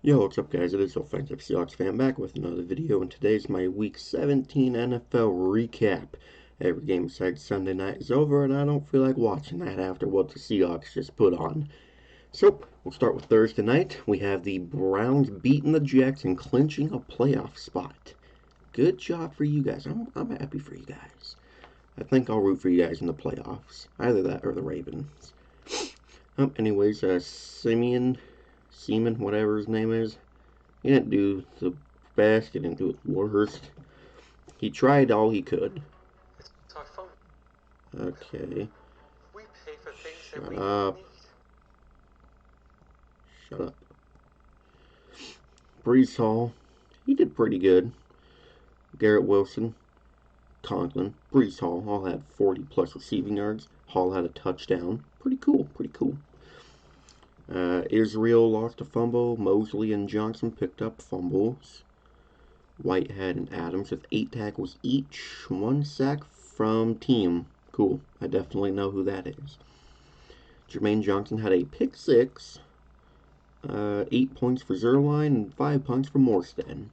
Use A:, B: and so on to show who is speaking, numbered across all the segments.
A: Yo, what's up guys? It is Offensive Seahawks fan back with another video, and today's my Week 17 NFL recap. Every game besides Sunday night is over, and I don't feel like watching that after what the Seahawks just put on. So, we'll start with Thursday night. We have the Browns beating the Jets and clinching a playoff spot. Good job for you guys. I'm happy for you guys. I think I'll root for you guys in the playoffs. Either that or the Ravens. Anyways, Seaman, whatever his name is, he didn't do the best, he didn't do the worst. He tried all he could.
B: It's our phone.
A: Okay.
B: We pay for things that
A: Shut
B: we
A: up.
B: need.
A: Shut up. Brees Hall, he did pretty good. Garrett Wilson, Conklin, Brees Hall all had 40 plus receiving yards. Hall had a touchdown. Pretty cool, pretty cool. Israel lost a fumble. Mosley and Johnson picked up fumbles. Whitehead and Adams with 8 tackles each. 1 sack from team. Cool. I definitely know who that is. Jermaine Johnson had a pick 6. 8 points for Zerline and 5 points for Morstead.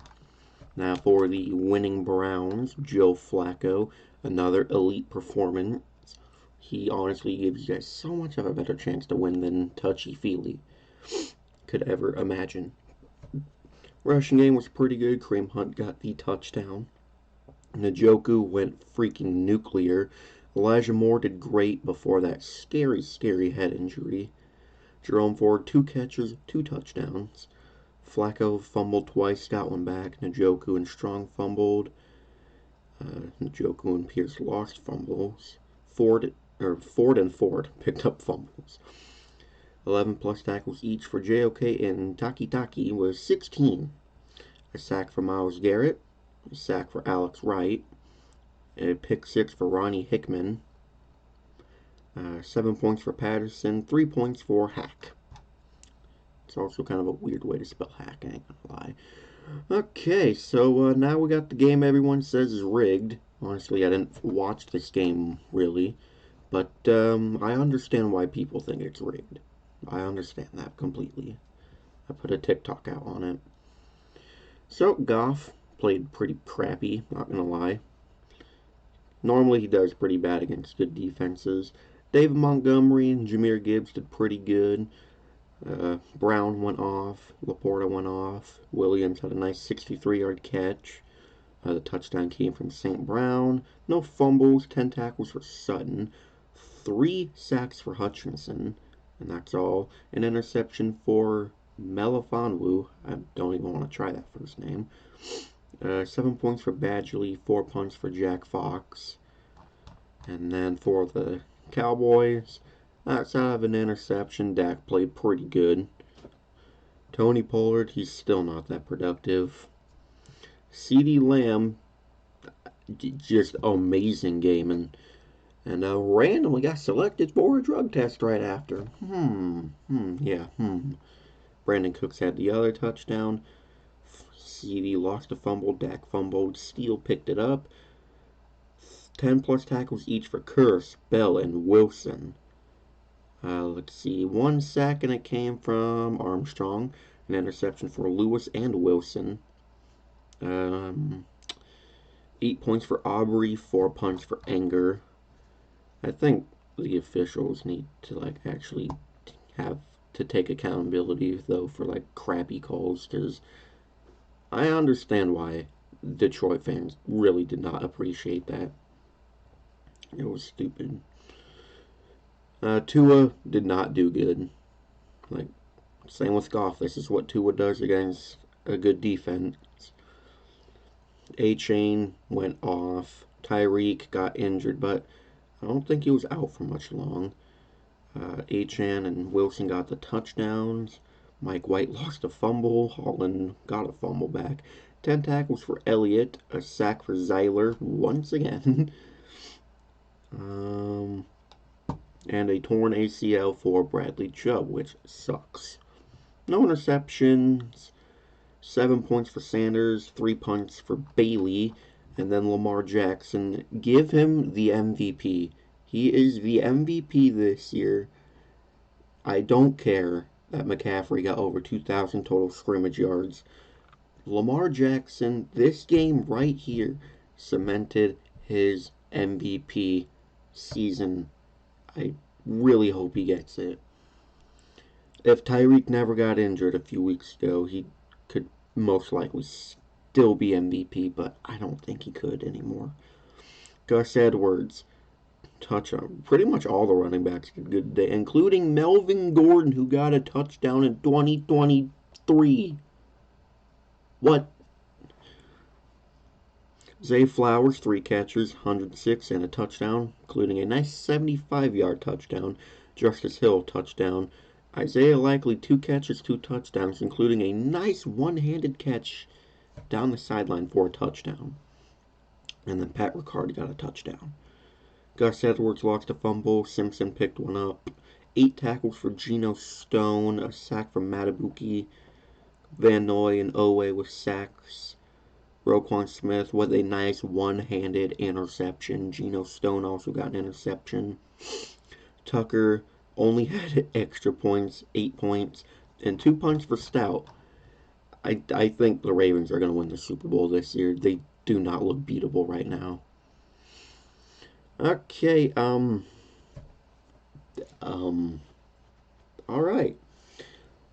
A: Now for the winning Browns, Joe Flacco, another elite performance. He honestly gives you guys so much of a better chance to win than Touchy-Feely could ever imagine. Rushing game was pretty good. Kareem Hunt got the touchdown. Njoku went freaking nuclear. Elijah Moore did great before that scary, scary head injury. Jerome Ford, 2 catches, 2 touchdowns. Flacco fumbled twice, got one back. Njoku and Strong fumbled. Njoku and Pierce lost fumbles. Ford and Ford picked up fumbles. 11 plus tackles each for JOK, and Taki was 16. A sack for Myles Garrett, a sack for Alex Wright, a pick 6 for Ronnie Hickman, 7 points for Patterson, 3 points for Hack. It's also kind of a weird way to spell Hack, I ain't gonna lie. Okay, so now we got the game everyone says is rigged. Honestly, I didn't watch this game, really. But I understand why people think it's rigged. I understand that completely. I put a TikTok out on it. So, Goff played pretty crappy, not gonna lie. Normally he does pretty bad against good defenses. David Montgomery and Jahmyr Gibbs did pretty good. Brown went off. Laporta went off. Williams had a nice 63-yard catch. The touchdown came from St. Brown. No fumbles, 10 tackles for Sutton. 3 sacks for Hutchinson, and that's all. An interception for Melifonwu. I don't even want to try that first name. 7 points for Badgley, 4 points for Jack Fox. And then for the Cowboys, outside of an interception, Dak played pretty good. Tony Pollard, he's still not that productive. CeeDee Lamb, just amazing game, and randomly got selected for a drug test right after. Brandon Cooks had the other touchdown. CeeDee lost a fumble. Dak fumbled. Steele picked it up. 10 plus tackles each for Curse, Bell, and Wilson. Let's see. 1 sack, and it came from Armstrong. An interception for Lewis and Wilson. 8 points for Aubrey. 4 points for Anger. I think the officials need to actually have to take accountability though for crappy calls, because I understand why Detroit fans really did not appreciate that. It was stupid. Tua did not do good. Same with Goff. This is what Tua does against a good defense. A-Chain went off. Tyreek got injured, but I don't think he was out for much long. Achane and Wilson got the touchdowns. Mike White lost a fumble. Holland got a fumble back. 10 tackles for Elliott. A sack for Zeiler once again. And a torn ACL for Bradley Chubb, which sucks. No interceptions. 7 points for Sanders. 3 points for Bailey. And then Lamar Jackson. Give him the MVP. He is the MVP this year. I don't care that McCaffrey got over 2,000 total scrimmage yards. Lamar Jackson, this game right here, cemented his MVP season. I really hope he gets it. If Tyreek never got injured a few weeks ago, he could most likely still be MVP, but I don't think he could anymore. Gus Edwards, touchdown. Pretty much all the running backs did a good day, including Melvin Gordon, who got a touchdown in 2023. What? Zay Flowers, 3 catches, 106 and a touchdown, including a nice 75-yard touchdown. Justice Hill, touchdown. Isaiah Likely, 2 catches, 2 touchdowns, including a nice one-handed catch down the sideline for a touchdown. And then Pat Ricard got a touchdown. Gus Edwards lost a fumble. Simpson picked one up. 8 tackles for Geno Stone. A sack from Matabuki. Van Noy and Owe with sacks. Roquan Smith with a nice one-handed interception. Geno Stone also got an interception. Tucker only had extra points, 8 points, and 2 punts for Stout. I think the Ravens are going to win the Super Bowl this year. They do not look beatable right now. Okay, all right.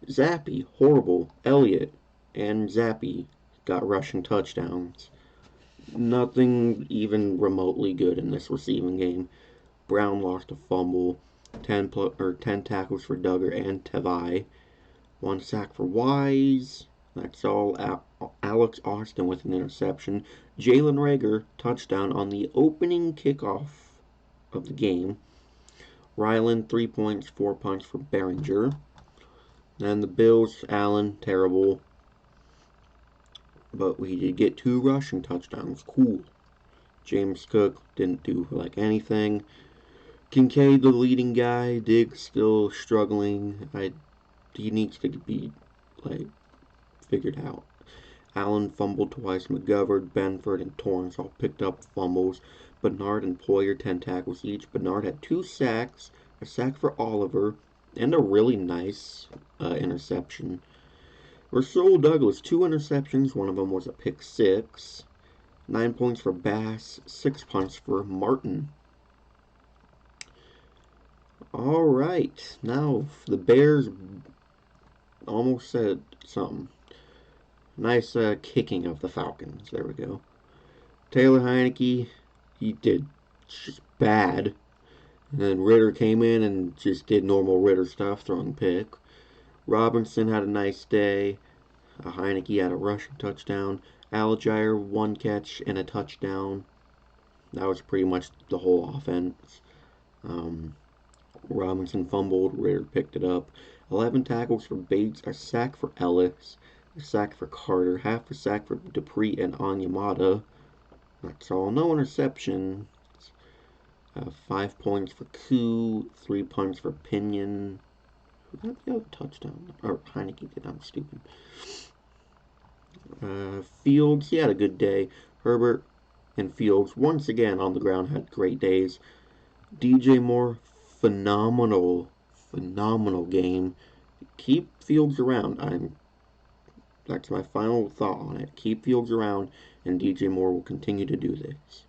A: Zappy, horrible. Elliott and Zappy got rushing touchdowns. Nothing even remotely good in this receiving game. Brown lost a fumble. 10 tackles for Duggar and Tavai. 1 sack for Wise. That's all. Alex Austin with an interception. Jalen Reagor, touchdown on the opening kickoff of the game. Ryland, 3 points, 4 punts for Behringer. And the Bills, Allen, terrible. But we did get 2 rushing touchdowns. Cool. James Cook didn't do anything. Kincaid, the leading guy. Diggs still struggling. He needs to be figured out. Allen fumbled twice. McGovern, Benford, and Torrance all picked up fumbles. Bernard and Poyer, 10 tackles each. Bernard had 2 sacks, a sack for Oliver, and a really nice interception. Rasul Douglas, 2 interceptions. One of them was a pick 6. 9 points for Bass, 6 punts for Martin. All right, now the Bears almost said something. Nice kicking of the Falcons. There we go. Taylor Heineke, he did just bad. And then Ritter came in and just did normal Ritter stuff, throwing pick. Robinson had a nice day. Heineke had a rushing touchdown. Algier, 1 catch and a touchdown. That was pretty much the whole offense. Robinson fumbled. Ritter picked it up. 11 tackles for Bates. A sack for Ellis. A sack for Carter. Half a sack for Dupree and Onyemata. That's all. No interceptions. 5 points for Koo. 3 punts for Pinion. Who got the other touchdown? Or Heineke did. I'm stupid. Fields, he had a good day. Herbert and Fields, once again on the ground, had great days. DJ Moore, phenomenal game. Keep Fields around. That's my final thought on it. Keep Fields around, and DJ Moore will continue to do this.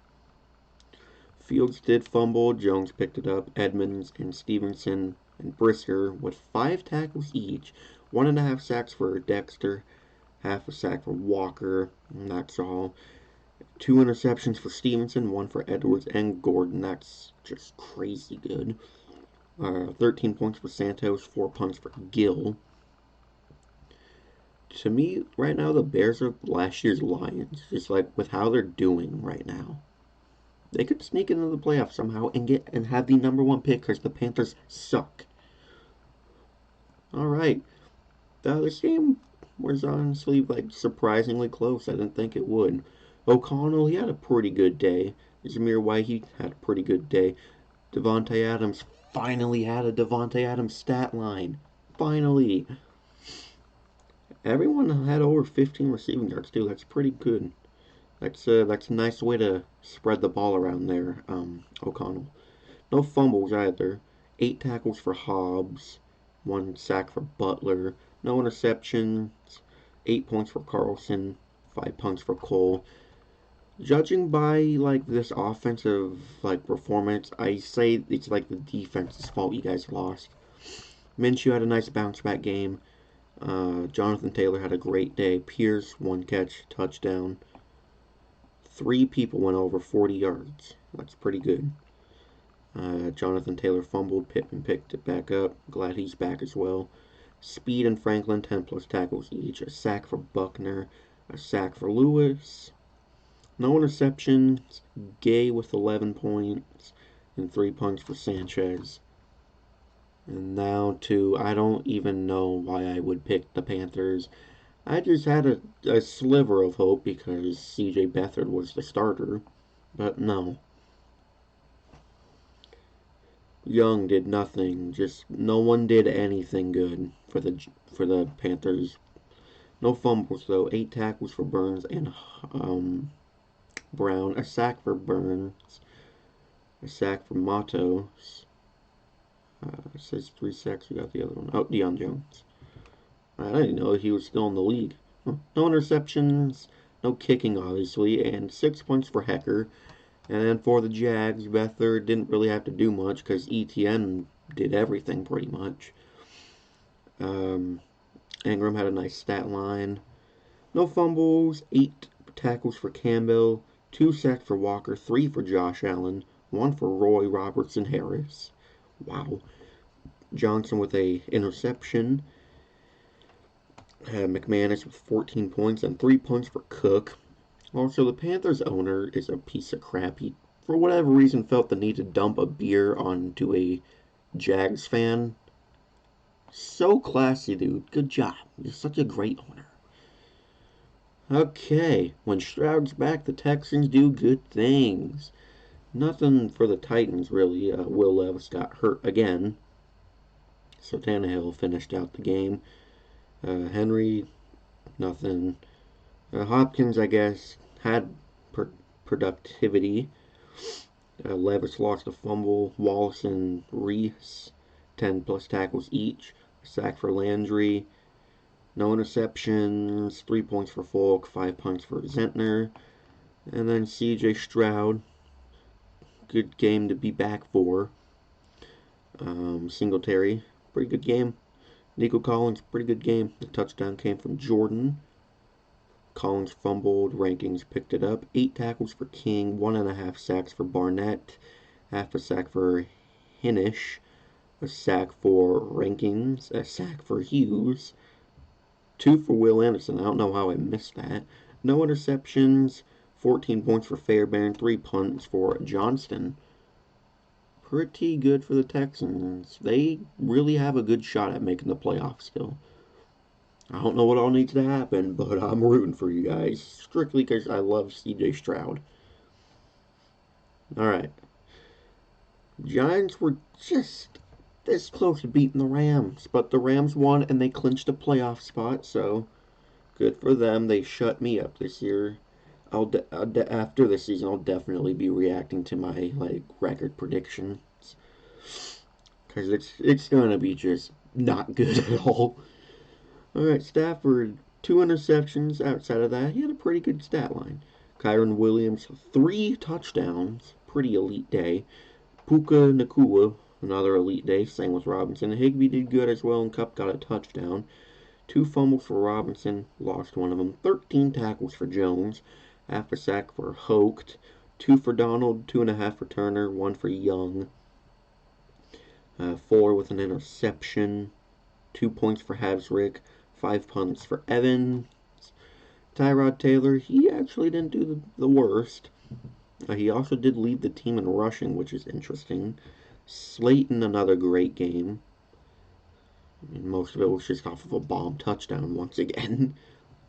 A: Fields did fumble. Jones picked it up. Edmonds and Stevenson and Brisker with 5 tackles each. 1.5 sacks for Dexter. Half a sack for Walker. And that's all. 2 interceptions for Stevenson. 1 for Edwards and Gordon. That's just crazy good. 13 points for Santos. 4 punts for Gill. To me, right now, the Bears are last year's Lions. Just with how they're doing right now. They could sneak into the playoffs somehow and have the number 1 pick because the Panthers suck. Alright. This game was honestly surprisingly close. I didn't think it would. O'Connell, he had a pretty good day. Zamir White, he had a pretty good day. Devontae Adams finally had a Devontae Adams stat line. Finally. Everyone had over 15 receiving yards too. That's pretty good. That's a nice way to spread the ball around there, O'Connell. No fumbles either. 8 tackles for Hobbs. 1 sack for Butler, no interceptions, 8 points for Carlson, 5 punts for Cole. Judging by like this offensive like performance, I say it's like the defense's fault you guys lost. Minshew had a nice bounce back game. Jonathan Taylor had a great day. Pierce, 1 catch, touchdown. 3 people went over 40 yards. That's pretty good. Jonathan Taylor fumbled. Pittman picked it back up. Glad he's back as well. Speed and Franklin, 10 plus tackles each. A sack for Buckner. A sack for Lewis. No interceptions. Gay with 11 points. And 3 punts for Sanchez. And now to, I don't even know why I would pick the Panthers. I just had a sliver of hope because CJ Beathard was the starter. But no. Young did nothing. Just no one did anything good for the Panthers. No fumbles though. 8 tackles for Burns and Brown. A sack for Burns. A sack for Matos. It says 3 sacks. We got the other one. Oh, Deion Jones. I didn't know he was still in the league. No interceptions. No kicking, obviously. And 6 points for Hecker. And then for the Jags, Beathard didn't really have to do much because ETN did everything pretty much. Ingram had a nice stat line. No fumbles, 8 tackles for Campbell, 2 sacks for Walker, 3 for Josh Allen, 1 for Roy Robertson Harris. Wow. Johnson with a interception. McManus with 14 points and 3 punts for Cook. Also, the Panthers owner is a piece of crap. He, for whatever reason, felt the need to dump a beer onto a Jags fan. So classy, dude. Good job. You're such a great owner. Okay, when Stroud's back, the Texans do good things. Nothing for the Titans, really. Will Levis got hurt again. So Tannehill finished out the game. Henry, nothing. Hopkins, I guess, had productivity. Levis lost a fumble. Wallace and Reese, 10 plus tackles each. A sack for Landry. No interceptions. 3 points for Falk. 5 punts for Zentner. And then CJ Stroud. Good game to be back for. Singletary, pretty good game. Nico Collins, pretty good game. The touchdown came from Jordan. Collins fumbled. Rankings picked it up. 8 tackles for King. 1.5 sacks for Barnett. Half a sack for Hinish. A sack for Rankins. A sack for Hughes. 2 for Will Anderson. I don't know how I missed that. No interceptions. 14 points for Fairbairn. 3 punts for Johnston. Pretty good for the Texans. They really have a good shot at making the playoffs still. I don't know what all needs to happen, but I'm rooting for you guys. Strictly because I love CJ Stroud. Alright. Giants were just this close to beating the Rams, but the Rams won and they clinched a playoff spot, so good for them. They shut me up this year. After this season, I'll definitely be reacting to my record predictions because it's gonna be just not good at all. Alright, Stafford, 2 interceptions. Outside of that, he had a pretty good stat line. Kyron Williams, 3 touchdowns. Pretty elite day. Puka Nacua, another elite day. Same with Robinson. Higbee did good as well, and Kupp got a touchdown. 2 fumbles for Robinson, lost one of them. 13 tackles for Jones. Half a sack for Hoke. 2 for Donald, 2.5 for Turner, 1 for Young. 4 with an interception. 2 points for Havsrick. 5 punts for Evans. Tyrod Taylor, he actually didn't do the worst. He also did lead the team in rushing, which is interesting. Slayton, another great game. I mean, most of it was just off of a bomb touchdown once again.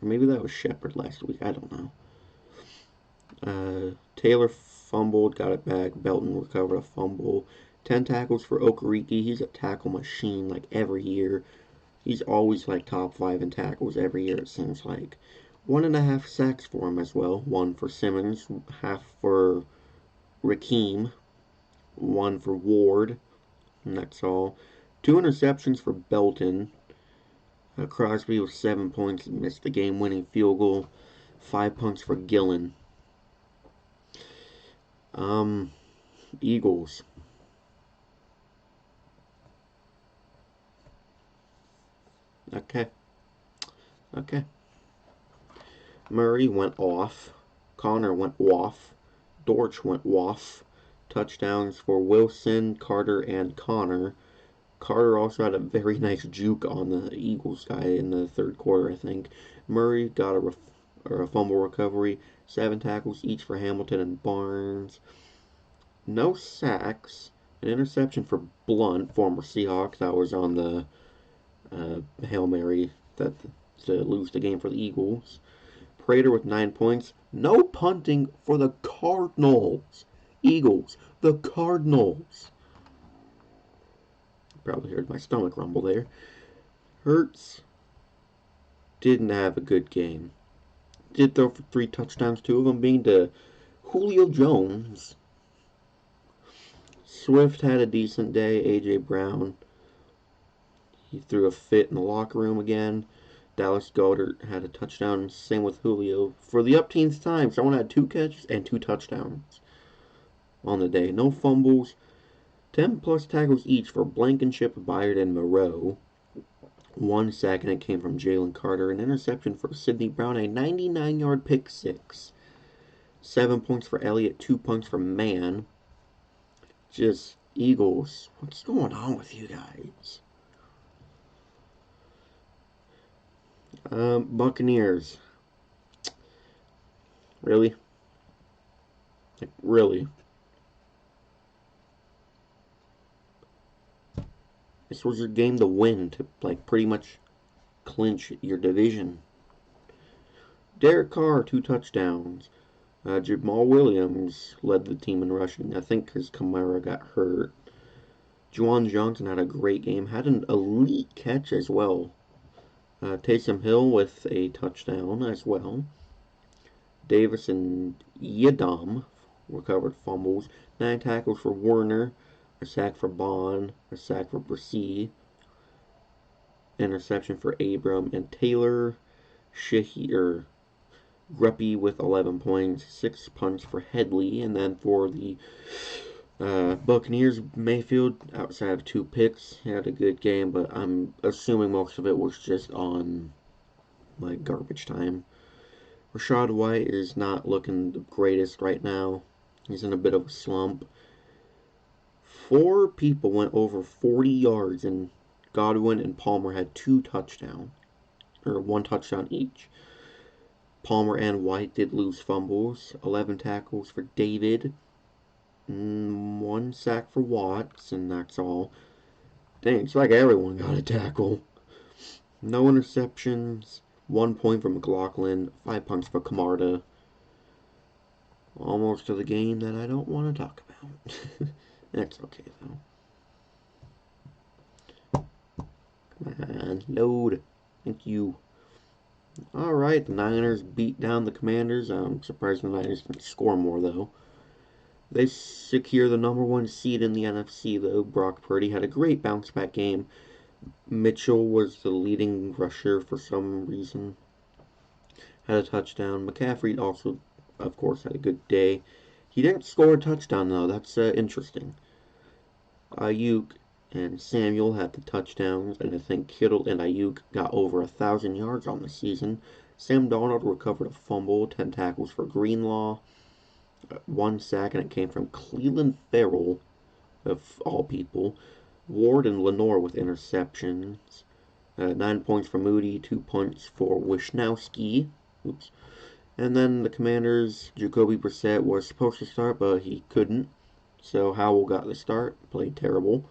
A: Or maybe that was Shepard last week. I don't know. Taylor fumbled, got it back. Belton recovered a fumble. 10 tackles for Okereke. He's a tackle machine like every year. He's always like top 5 in tackles every year, it seems like. 1.5 sacks for him as well. 1 for Simmons, half for Rakeem, 1 for Ward, and that's all. 2 interceptions for Belton. Crosby with 7 points, missed the game-winning field goal. 5 punts for Gillen. Eagles. Okay. Murray went off. Connor went off. Dortch went off. Touchdowns for Wilson, Carter, and Connor. Carter also had a very nice juke on the Eagles guy in the third quarter, I think. Murray got a fumble recovery. 7 tackles each for Hamilton and Barnes. No sacks. An interception for Blunt, former Seahawk, that was on the Hail Mary to lose the game for the Eagles. Prater with 9 points. No punting for the Cardinals. Eagles. The Cardinals. Probably heard my stomach rumble there. Hurts didn't have a good game. Did throw for 3 touchdowns, 2 of them being to Julio Jones. Swift had a decent day. A.J. Brown, he threw a fit in the locker room again. Dallas Goedert had a touchdown. Same with Julio. For the upteenth time, someone had 2 catches and 2 touchdowns on the day. No fumbles. 10-plus tackles each for Blankenship, Byard, and Moreau. 1 sack, and it came from Jalen Carter. An interception for Sidney Brown, a 99-yard pick six. 7 points for Elliott, 2 points for Mann. Just Eagles. What's going on with you guys? Buccaneers. Really? Like, really? This was your game to win, to, like, pretty much clinch your division. Derek Carr, 2 touchdowns. Jamal Williams led the team in rushing, I think because Kamara got hurt. Juwan Johnson had a great game. Had an elite catch as well. Taysom Hill with a touchdown as well. Davis and Yadam recovered fumbles. 9 tackles for Warner. A sack for Bond. A sack for Brissy. Interception for Abram and Taylor. Gruppy with 11 points. 6 punts for Headley. And then for the Buccaneers, Mayfield, outside of 2 picks, had a good game, but I'm assuming most of it was just on, like, garbage time. Rachaad White is not looking the greatest right now. He's in a bit of a slump. 4 people went over 40 yards, and Godwin and Palmer had 2 touchdowns, or 1 touchdown each. Palmer and White did lose fumbles. 11 tackles for David. 1 sack for Watts, and that's all. Dang, it's like everyone got a tackle. No interceptions. 1 point for McLaughlin. 5 punts for Camarda. Almost to the game that I don't want to talk about. That's okay, though. Come on, load. Thank you. Alright, the Niners beat down the Commanders. I'm surprised the Niners didn't score more, though. They secure the number 1 seed in the NFC, though. Brock Purdy had a great bounce-back game. Mitchell was the leading rusher for some reason. Had a touchdown. McCaffrey also, of course, had a good day. He didn't score a touchdown, though. That's interesting. Ayuk and Samuel had the touchdowns, and I think Kittle and Ayuk got over 1,000 yards on the season. Sam Darnold recovered a fumble, 10 tackles for Greenlaw. 1 sack, and it came from Cleveland Farrell, of all people. Ward and Lenore with interceptions. 9 points for Moody, 2 points for Wisnowski. Oops. And then the Commanders, Jacoby Brissett was supposed to start, but he couldn't. So Howell got the start, played terrible.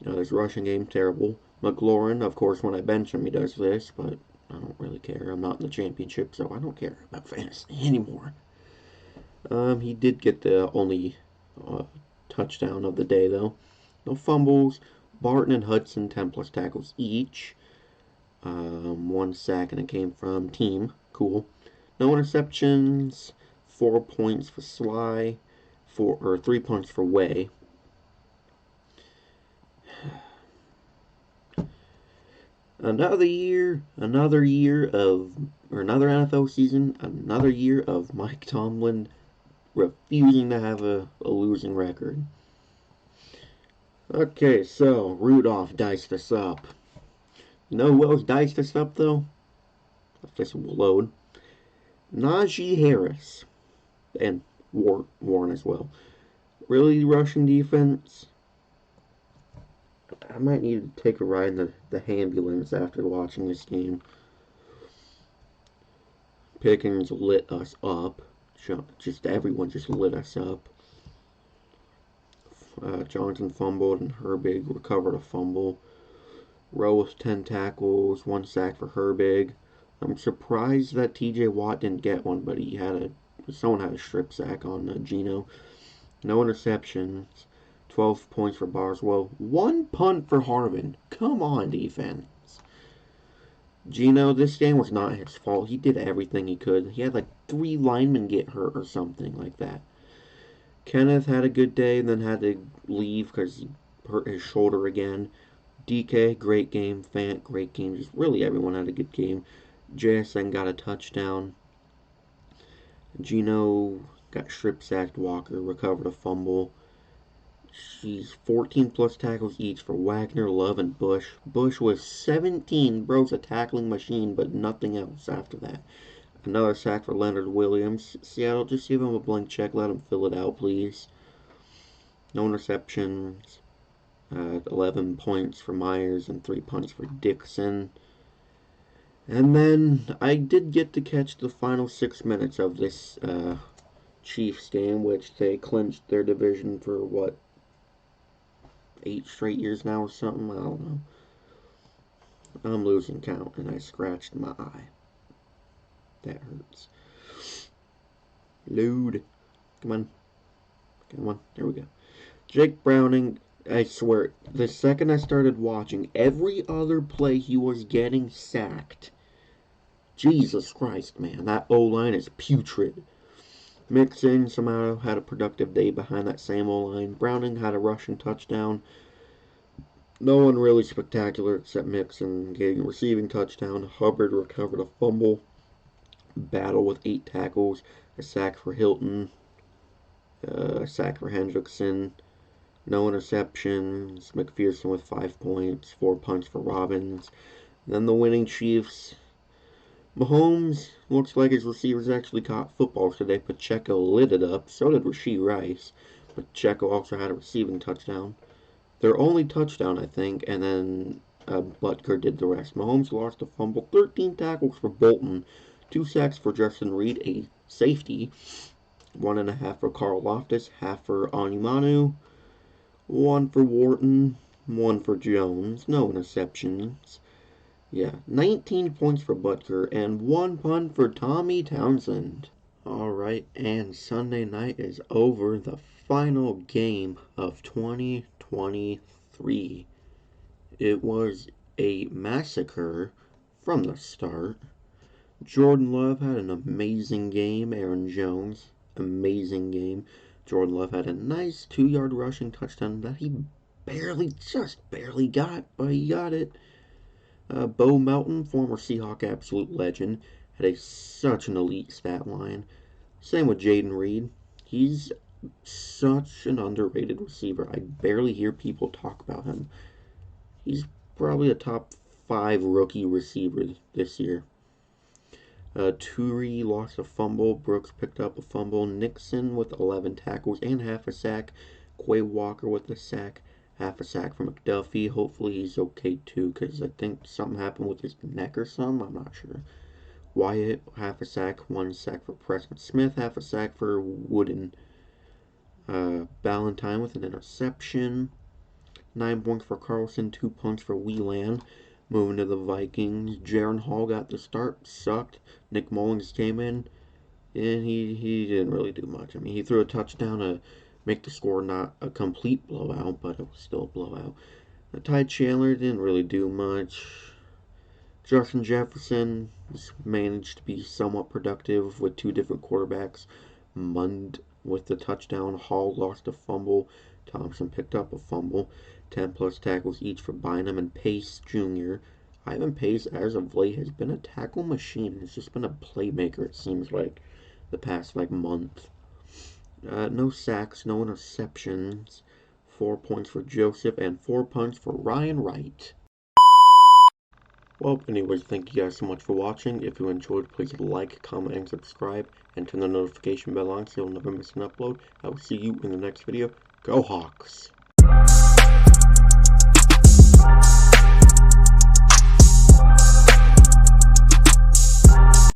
A: His rushing game, terrible. McLaurin, of course, when I bench him, he does this, but I don't really care. I'm not in the championship, so I don't care about fantasy anymore. He did get the only touchdown of the day, though. No fumbles. Barton and Hudson, 10-plus tackles each. 1 sack, and it came from Team. Cool. No interceptions. 4 points for Sly. 3 points for Way. Another NFL season, another year of Mike Tomlin refusing to have a losing record. Okay, so Rudolph diced us up. You know who else diced us up though? If this will load. Najee Harris and Warren as well. Really rushing defense. I might need to take a ride in the ambulance after watching this game. Pickens lit us up. Just everyone just lit us up. Johnson fumbled and Herbig recovered a fumble. Rowe with 10 tackles, 1 sack for Herbig. I'm surprised that TJ Watt didn't get one, but someone had a strip sack on Geno. No interceptions. 12 points for Barswell. 1 punt for Harvin. Come on, defense. Geno, this game was not his fault. He did everything he could. He had like 3 linemen get hurt or something like that. Kenneth had a good day and then had to leave because he hurt his shoulder again. DK, great game. Fant, great game. Just really everyone had a good game. JSN got a touchdown. Geno got strip sacked. Walker recovered a fumble. She's 14 plus tackles each for Wagner, Love, and Bush. Bush was 17. Bro's a tackling machine, but nothing else after that. Another sack for Leonard Williams. Seattle, just give him a blank check. Let him fill it out, please. No interceptions. 11 points for Myers and 3 punts for Dixon. And then I did get to catch the final 6 minutes of this Chiefs game, which they clinched their division for, 8 straight years now or something? I don't know. I'm losing count, and I scratched my eye. That hurts. Load. Come on. There we go. Jake Browning, I swear, the second I started watching, every other play he was getting sacked. Jesus Christ, man. That O-line is putrid. Mixon somehow had a productive day behind that same O-line. Browning had a rushing touchdown. No one really spectacular except Mixon getting a receiving touchdown. Hubbard recovered a fumble. Battle with 8 tackles. A sack for Hilton. A sack for Hendrickson. No interceptions. McPherson with 5 points. 4 punts for Robbins. Then the winning Chiefs. Mahomes looks like his receivers actually caught football today. Pacheco lit it up. So did Rashee Rice. Pacheco also had a receiving touchdown. Their only touchdown, I think, and then Butker did the rest. Mahomes lost a fumble. 13 tackles for Bolton. 2 sacks for Justin Reed, a safety. 1.5 for Carl Loftus. Half for Onumanu. 1 for Wharton. 1 for Jones. No interceptions. Yeah, 19 points for Butker and 1 punt for Tommy Townsend. Alright, and Sunday night is over. The final game of 2023. It was a massacre from the start. Jordan Love had an amazing game. Aaron Jones, amazing game. Jordan Love had a nice 2-yard rushing touchdown that he just barely got, but he got it. Bo Melton, former Seahawk absolute legend, had such an elite stat line. Same with Jaden Reed. He's such an underrated receiver. I barely hear people talk about him. He's probably a top 5 rookie receiver this year. Turi lost a fumble. Brooks picked up a fumble. Nixon with 11 tackles and half a sack. Quay Walker with a sack. Half a sack for McDuffie. Hopefully he's okay too, because I think something happened with his neck or something. I'm not sure. Wyatt, half a sack. 1 sack for Preston Smith. Half a sack for Wooden. Ballantyne with an interception. 9 points for Carlson. 2 punts for Whelan. Moving to the Vikings. Jaron Hall got the start. Sucked. Nick Mullins came in, and he didn't really do much. I mean, he threw a touchdown to make the score not a complete blowout, but it was still a blowout. Ty Chandler didn't really do much. Justin Jefferson managed to be somewhat productive with 2 different quarterbacks. Mund with the touchdown. Hall lost a fumble. Thompson picked up a fumble. 10 plus tackles each for Bynum and Pace Jr. Ivan Pace, as of late, has been a tackle machine. He's just been a playmaker, it seems like, the past, month. No sacks, no interceptions. 4 points for Joseph, and 4 points for Ryan Wright. Well, anyways, thank you guys so much for watching. If you enjoyed, please like, comment, and subscribe, and turn the notification bell on so you'll never miss an upload. I will see you in the next video. Go Hawks!